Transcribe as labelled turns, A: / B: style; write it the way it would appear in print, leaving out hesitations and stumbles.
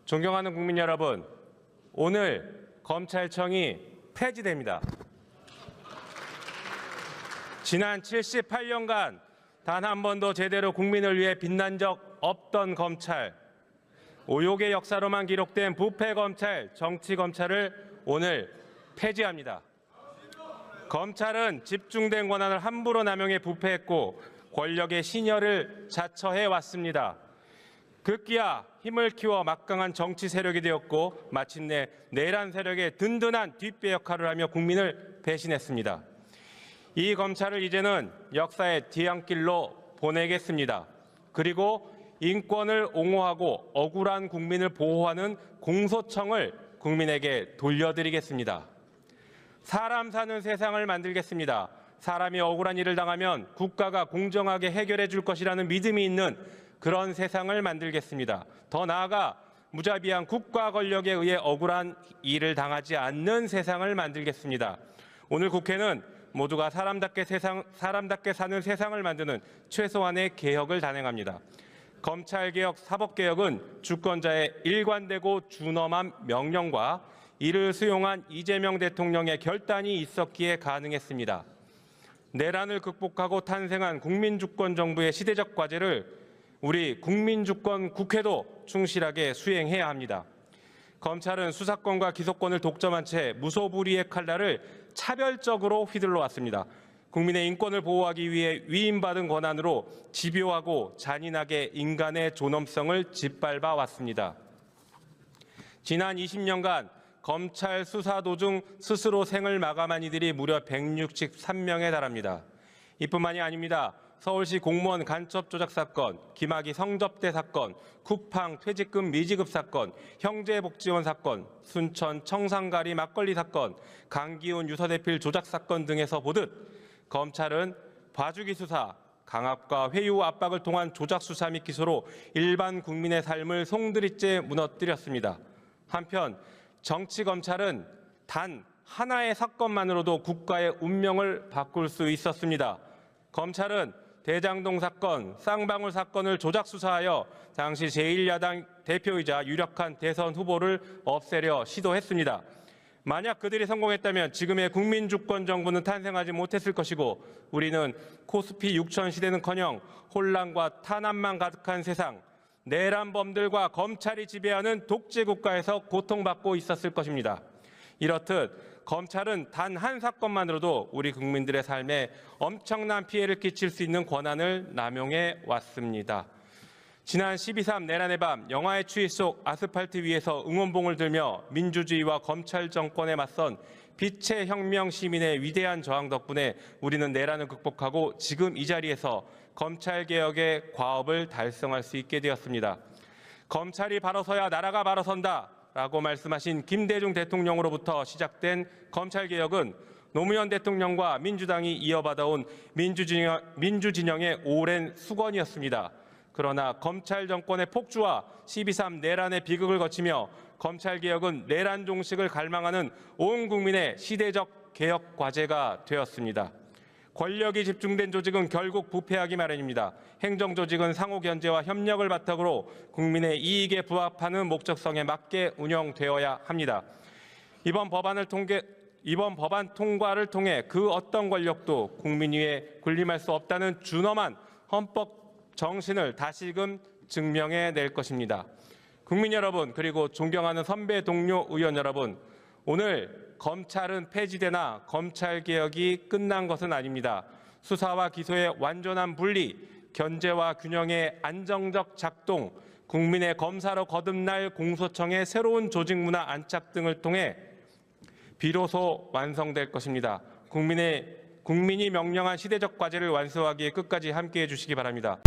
A: 존경하는 국민 여러분, 오늘 검찰청이 폐지됩니다. 지난 78년간 단 한 번도 제대로 국민을 위해 빛난 적 없던 검찰, 오욕의 역사로만 기록된 부패 검찰, 정치 검찰을 오늘 폐지합니다. 검찰은 집중된 권한을 함부로 남용해 부패했고 권력의 신여를 자처해 왔습니다. 급기야 힘을 키워 막강한 정치 세력이 되었고 마침내 내란 세력의 든든한 뒷배 역할을 하며 국민을 배신했습니다. 이 검찰을 이제는 역사의 뒤안길로 보내겠습니다. 그리고 인권을 옹호하고 억울한 국민을 보호하는 공소청을 국민에게 돌려드리겠습니다. 사람 사는 세상을 만들겠습니다. 사람이 억울한 일을 당하면 국가가 공정하게 해결해 줄 것이라는 믿음이 있는 그런 세상을 만들겠습니다. 더 나아가 무자비한 국가 권력에 의해 억울한 일을 당하지 않는 세상을 만들겠습니다. 오늘 국회는 모두가 사람답게 사는 세상을 만드는 최소한의 개혁을 단행합니다. 검찰개혁, 사법개혁은 주권자의 일관되고 준엄한 명령과 이를 수용한 이재명 대통령의 결단이 있었기에 가능했습니다. 내란을 극복하고 탄생한 국민주권 정부의 시대적 과제를 우리 국민주권 국회도 충실하게 수행해야 합니다. 검찰은 수사권과 기소권을 독점한 채 무소불위의 칼날을 차별적으로 휘둘러 왔습니다. 국민의 인권을 보호하기 위해 위임받은 권한으로 집요하고 잔인하게 인간의 존엄성을 짓밟아 왔습니다. 지난 20년간 검찰 수사 도중 스스로 생을 마감한 이들이 무려 163명에 달합니다. 이뿐만이 아닙니다. 서울시 공무원 간첩 조작 사건, 김학의 성접대 사건, 쿠팡 퇴직금 미지급 사건, 형제복지원 사건, 순천 청산가리 막걸리 사건, 강기훈 유서대필 조작 사건 등에서 보듯 검찰은 봐주기 수사, 강압과 회유 압박을 통한 조작 수사 및 기소로 일반 국민의 삶을 송두리째 무너뜨렸습니다. 한편 정치 검찰은 단 하나의 사건만으로도 국가의 운명을 바꿀 수 있었습니다. 검찰은 대장동 사건, 쌍방울 사건을 조작 수사하여 당시 제1야당 대표이자 유력한 대선 후보를 없애려 시도했습니다. 만약 그들이 성공했다면 지금의 국민주권 정부는 탄생하지 못했을 것이고 우리는 코스피 6천 시대는커녕 혼란과 탄압만 가득한 세상, 내란범들과 검찰이 지배하는 독재국가에서 고통받고 있었을 것입니다. 이렇듯 검찰은 단 한 사건만으로도 우리 국민들의 삶에 엄청난 피해를 끼칠 수 있는 권한을 남용해 왔습니다. 지난 12.3 내란의 밤 영화의 추위 속 아스팔트 위에서 응원봉을 들며 민주주의와 검찰 정권에 맞선 빛의 혁명 시민의 위대한 저항 덕분에 우리는 내란을 극복하고 지금 이 자리에서 검찰개혁의 과업을 달성할 수 있게 되었습니다. 검찰이 바로 서야 나라가 바로 선다 라고 말씀하신 김대중 대통령으로부터 시작된 검찰개혁은 노무현 대통령과 민주당이 이어받아온 민주진영의 오랜 수건이었습니다. 그러나 검찰 정권의 폭주와 12.3 내란의 비극을 거치며 검찰개혁은 내란 종식을 갈망하는 온 국민의 시대적 개혁 과제가 되었습니다. 권력이 집중된 조직은 결국 부패하기 마련입니다. 행정조직은 상호견제와 협력을 바탕으로 국민의 이익에 부합하는 목적성에 맞게 운영되어야 합니다. 이번 법안 통과를 통해 그 어떤 권력도 국민 위에 군림할 수 없다는 준엄한 헌법 정신을 다시금 증명해낼 것입니다. 국민 여러분, 그리고 존경하는 선배 동료 의원 여러분, 오늘 검찰은 폐지되나 검찰개혁이 끝난 것은 아닙니다. 수사와 기소의 완전한 분리, 견제와 균형의 안정적 작동, 국민의 검사로 거듭날 공소청의 새로운 조직 문화 안착 등을 통해 비로소 완성될 것입니다. 국민이 명령한 시대적 과제를 완수하기에 끝까지 함께해 주시기 바랍니다.